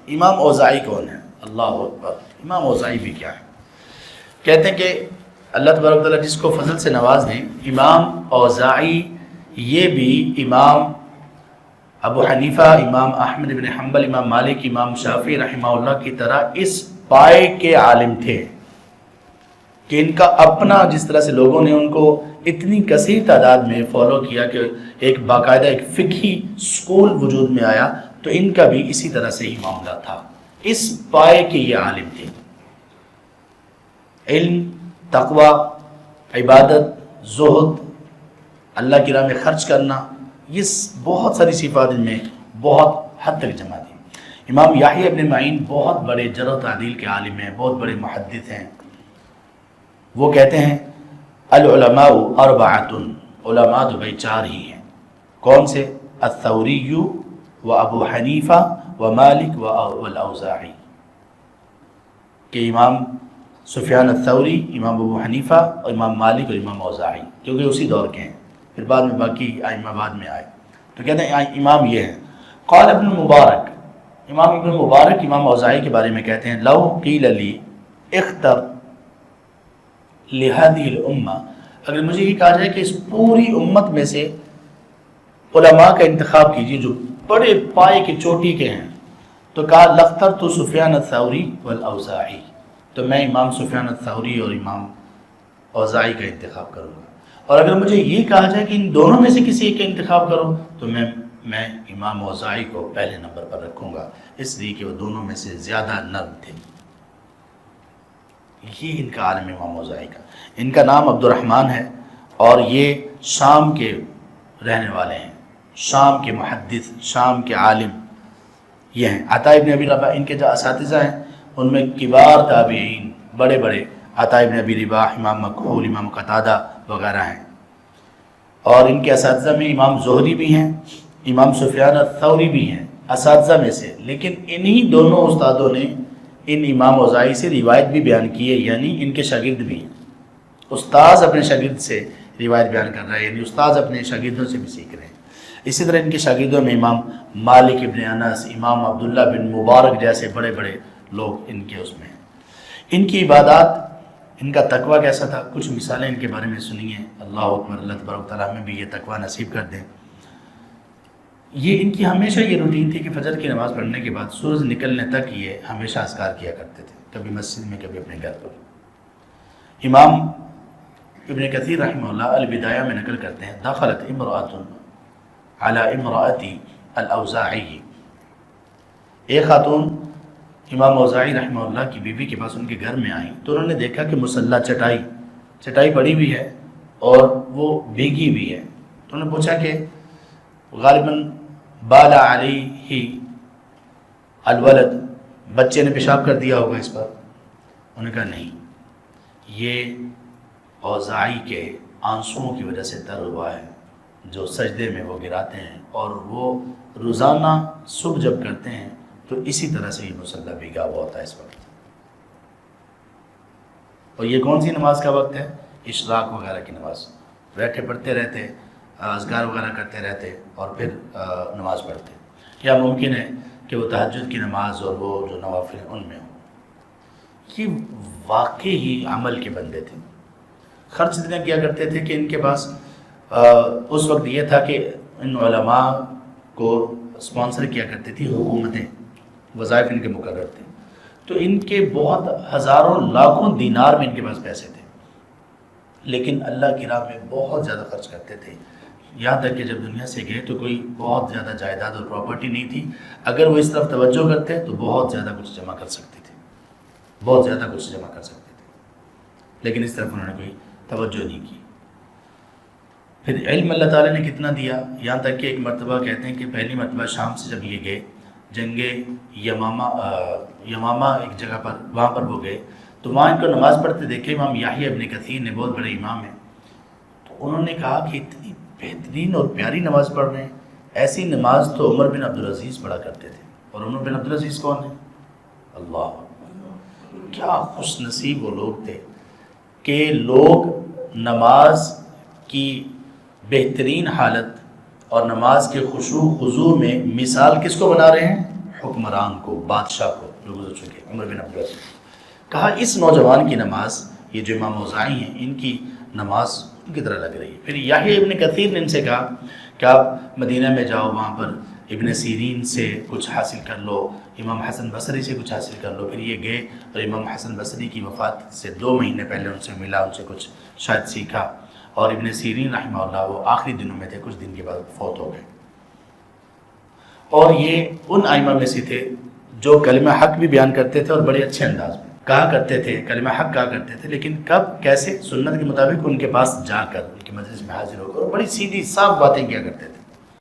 امام اوزاعی کون ہے؟ اللہ اکبر، امام اوزاعی بھی کیا ہے؟ کہتے ہیں کہ اللہ تبارک و تعالیٰ جس کو فضل سے نواز دیں، امام اوزاعی یہ بھی امام ابو حنیفہ، امام احمد بن حنبل، امام مالک، امام شافعی رحمہ اللہ کی طرح اس پائے کے عالم تھے کہ ان کا اپنا، جس طرح سے لوگوں نے ان کو اتنی کثیر تعداد میں فالو کیا کہ ایک باقاعدہ ایک فقہی سکول وجود میں آیا، تو ان کا بھی اسی طرح سے ہی معاملہ تھا۔ اس پائے کے یہ عالم تھے، علم، تقوی، عبادت، زہد، اللہ کی راہ میں خرچ کرنا، یہ بہت ساری صفات ان میں بہت حد تک جمع تھی۔ امام یحییٰ ابن معین بہت بڑے جرح و تعدیل کے عالم ہیں، بہت بڑے محدث ہیں۔ وہ کہتے ہیں العلماء اربعۃ، علماء تو بھائی چار ہی ہیں۔ کون سے؟ الثوری و ابو حنیفہ و مالک و الاوزاعی، کہ امام سفیان الثوری، امام ابو حنیفہ اور امام مالک اور امام اوزاعی، کیونکہ اسی دور کے ہیں، پھر بعد میں باقی ائمہ بعد میں آئے، تو کہتے ہیں امام یہ ہیں۔ قال ابن مبارک، امام ابن مبارک امام اوزاعی کے بارے میں کہتے ہیں لو قیل لی اختر لہذه الامہ، اگر مجھے یہ کہا جائے کہ اس پوری امت میں سے علماء کا انتخاب کیجیے جو بڑے پائے کی چوٹی کے ہیں، تو کہا لاخترت سفیان الثوری والاوزاعی، تو میں امام سفیان الثوری اور امام اوزاعی کا انتخاب کروں گا۔ اور اگر مجھے یہ کہا جائے کہ ان دونوں میں سے کسی ایک کا انتخاب کرو، تو میں امام اوزاعی کو پہلے نمبر پر رکھوں گا، اس لیے کہ وہ دونوں میں سے زیادہ نرم تھے۔ یہ ان کا عالم امام اوزاعی کا، ان کا نام عبد الرحمن ہے، اور یہ شام کے رہنے والے ہیں، شام کے محدث، شام کے عالم یہ ہیں۔ عطا ابن ابی رباح ان کے جو اساتذہ ہیں ان میں کبار تابعین بڑے بڑے، عطا ابن ابی رباح، امام مکحول، امام قتادہ وغیرہ ہیں۔ اور ان کے اساتذہ میں امام زہری بھی ہیں، امام سفیان الثوری بھی ہیں اساتذہ میں سے، لیکن انہی دونوں استادوں نے ان امام اوزاعی سے روایت بھی بیان کی ہے، یعنی ان کے شاگرد بھی ہیں۔ استاذ اپنے شاگرد سے روایت بیان کر رہا ہے، یعنی استاذ اپنے شاگردوں سے بھی سیکھ رہے ہیں۔ اسی طرح ان کے شاگردوں میں امام مالک ابن انس، امام عبداللہ بن مبارک جیسے بڑے بڑے لوگ ان کے اس میں ہیں۔ ان کی عبادات، ان کا تقوی کیسا تھا، کچھ مثالیں ان کے بارے میں سنیے۔ اللہ اکبر، اللہ تبارک و تعالیٰ ہمیں بھی یہ تقوی نصیب کر دیں۔ یہ ان کی ہمیشہ یہ روٹین تھی کہ فجر کی نماز پڑھنے کے بعد سورج نکلنے تک یہ ہمیشہ اذکار کیا کرتے تھے، کبھی مسجد میں کبھی اپنے گھر پر۔ امام ابن کثیر رحمہ اللہ البدایہ میں نقل کرتے ہیں دخلت امرأۃ علی امرأتی الاوزاعی، ایک خاتون امام اوزاعی رحمہ اللہ کی بیوی کے پاس ان کے گھر میں آئیں تو انہوں نے دیکھا کہ مصلی چٹائی پڑی ہوئی ہے اور وہ بھیگی ہوئی ہے، تو انہوں نے پوچھا کہ غالباً بالا علیہ الولد، بچے نے پیشاب کر دیا ہوگا اس پر۔ انہوں نے کہا نہیں، یہ اوزاعی کے آنسوؤں کی وجہ سے تر ہوا ہے، جو سجدے میں وہ گراتے ہیں، اور وہ روزانہ صبح جب کرتے ہیں تو اسی طرح سے یہ مصلی بھیگا ہوا ہوتا ہے اس وقت۔ اور یہ کون سی نماز کا وقت ہے؟ اشراق وغیرہ کی نماز، بیٹھے پڑھتے رہتے، اذکار وغیرہ کرتے رہتے اور پھر نماز پڑھتے۔ یا ممکن ہے کہ وہ تہجد کی نماز اور وہ جو نوافل ہیں ان میں ہوں۔ یہ واقعی ہی عمل کے بندے تھے، خرچ اتنا کیا کرتے تھے کہ ان کے پاس اس وقت یہ تھا کہ ان علماء کو اسپانسر کیا کرتی تھی حکومتیں، وظائف ان کے مقرر تھے، تو ان کے بہت ہزاروں لاکھوں دینار میں ان کے پاس پیسے تھے، لیکن اللہ کی راہ میں بہت زیادہ خرچ کرتے تھے، یہاں تک کہ جب دنیا سے گئے تو کوئی بہت زیادہ جائیداد اور پراپرٹی نہیں تھی، اگر وہ اس طرف توجہ کرتے تو بہت زیادہ کچھ جمع کر سکتے تھے، بہت زیادہ کچھ جمع کر سکتے تھے، لیکن اس طرف انہوں نے کوئی توجہ نہیں کی۔ پھر علم اللہ تعالیٰ نے کتنا دیا، یہاں تک کہ ایک مرتبہ کہتے ہیں کہ پہلی مرتبہ شام سے جب یہ گئے جنگ یمامہ ایک جگہ پر، وہاں پر وہ گئے تو وہاں ان کو نماز پڑھتے دیکھے امام یحییٰ ابن کثیر نے، بہت بڑے امام ہیں، تو انہوں نے کہا کہ اتنی بہترین اور پیاری نماز پڑھ رہے ہیں، ایسی نماز تو عمر بن عبدالعزیز پڑھا کرتے تھے۔ اور عمر بن عبدالعزیز کون ہیں؟ اللہ، کیا خوش نصیب وہ لوگ تھے کہ لوگ نماز کی بہترین حالت اور نماز کے خشوع خضوع میں مثال کس کو بنا رہے ہیں؟ حکمران کو، بادشاہ کو جو گزر چکے، عمر بن عبدالعزیز، کہا اس نوجوان کی نماز، یہ جو امام اوزاعی ہیں ان کی نماز ان کی طرح لگ رہی ہے۔ پھر یحییٰ ابن کثیر نے ان سے کہا کہ آپ مدینہ میں جاؤ، وہاں پر ابن سیرین سے کچھ حاصل کر لو، امام حسن بصری سے کچھ حاصل کر لو۔ پھر یہ گئے اور امام حسن بصری کی وفات سے 2 مہینے پہلے ان سے ملا، ان سے کچھ شاید سیکھا، اور ابن سیرین رحمہ اللہ وہ آخری دنوں میں تھے، کچھ دن کے بعد فوت ہو گئے۔ اور یہ ان ائمہ میں سے تھے جو کلمہ حق بھی بیان کرتے تھے اور بڑے اچھے انداز میں کہا کرتے تھے، کلمہ حق کہا کرتے تھے، لیکن کب، کیسے؟ سنت کے مطابق ان کے پاس جا کر، ان کے مجلس میں حاضر ہو کر، اور بڑی سیدھی صاف باتیں کیا کرتے تھے۔